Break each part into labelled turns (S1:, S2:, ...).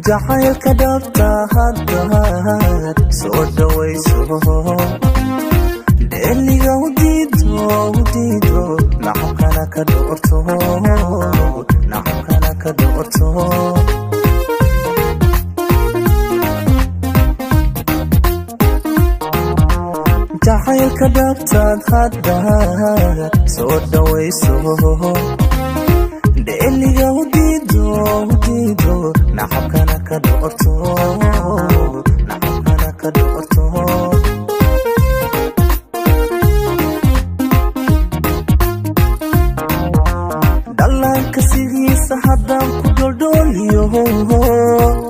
S1: jacaylka dhabta haddaad soo dhawayso dheeliga u diido nacabkana ka doorto jacaylka dhabtaad haddaad soo dhawayso dheeliga u diido nacabkana ka doorto dhallaanka sidiisa haddaan ku dholdhooliyo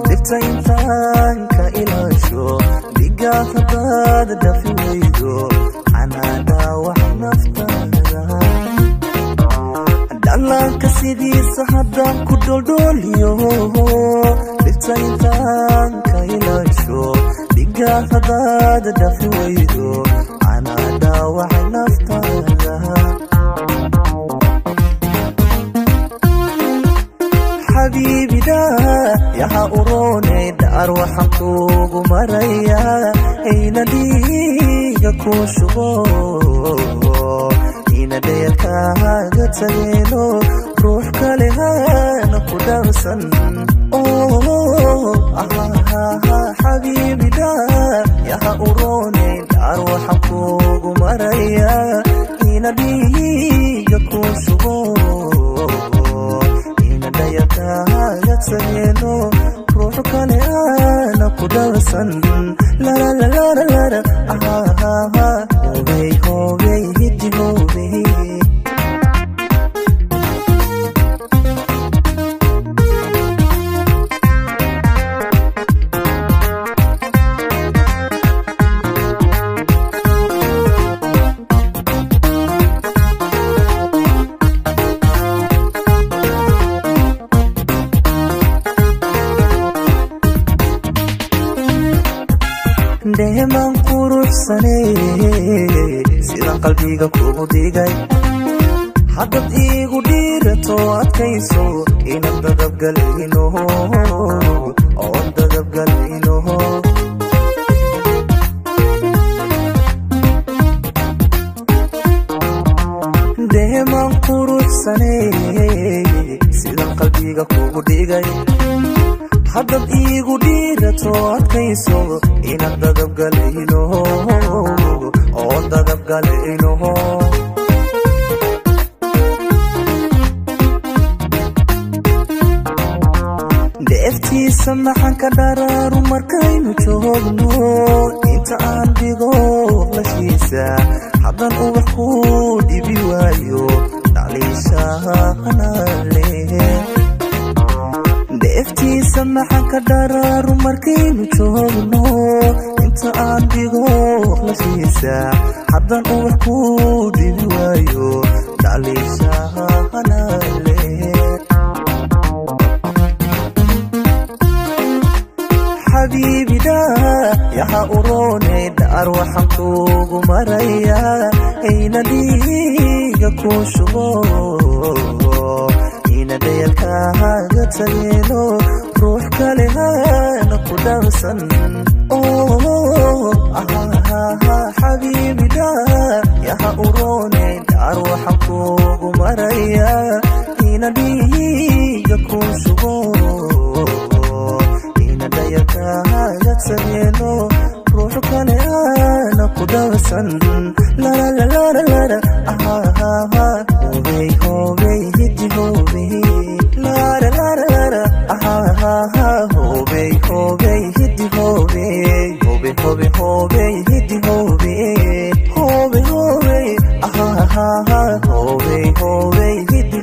S1: dhibta intaan ka ilaasho dhigaa haddaad dhafi weydo anaa dhaawac naftaada dhallaanka sidiisa haddaan ku dholdhooliyo dhibta intaan ka ilaasho dhigaa haddaad dhafi weydo anaa dhaawac naftaada xabiibida yaha uroonay dhaar waxaan kuugu marayaa ayna dhiiga kuu shubo ina dheerkaaga tageeno ruux kale hana ku dhaarsan xabiibida yaha uroonay dhaar waxaan kuugu marayaa ina dhiiga kuu shubo dayakaaga tageeno ruux kale hana ku dhaarsan lalalalalala hobey hidi hobey Dhamaan quruxsanee sidaan qalbiga kugu dhigay haddaad iigu dhiirato adkayso inaan dadabgalayno dhamaan quruxsanee sidaan qalbiga kugu dhigay haddaad iigu dhiirato adkayso inaan dadabgalayno dheeftiisa maxaan ka dharaaru markaynu joogno inta aan dhigo lashiisa haddaan ubax ku dhibi waayo dhaliishahana leh dheeftiisa maxaan ka dharaaru markaynu joogno inta aan dhigo lashiisa haddaan ubax ku dhibi waayo dhaliishahana leh xabiibida yaha uroonay dhaar waxaan kuugu marayaa ayna dhiiga kuu shubo ina dheelkaaga tageeno ruux kale hana ku dhaarsan xabiibida yaha uroonay dhaar waxaan kuugu marayaa ina dhiiga kuu shubo ina dheelkaaga tageeno ruux kale hana ku dhaarsan lalalalalala hobey hidi hobey lalalalalala hobey hidi hobey hobey hidi hobey hobey hidi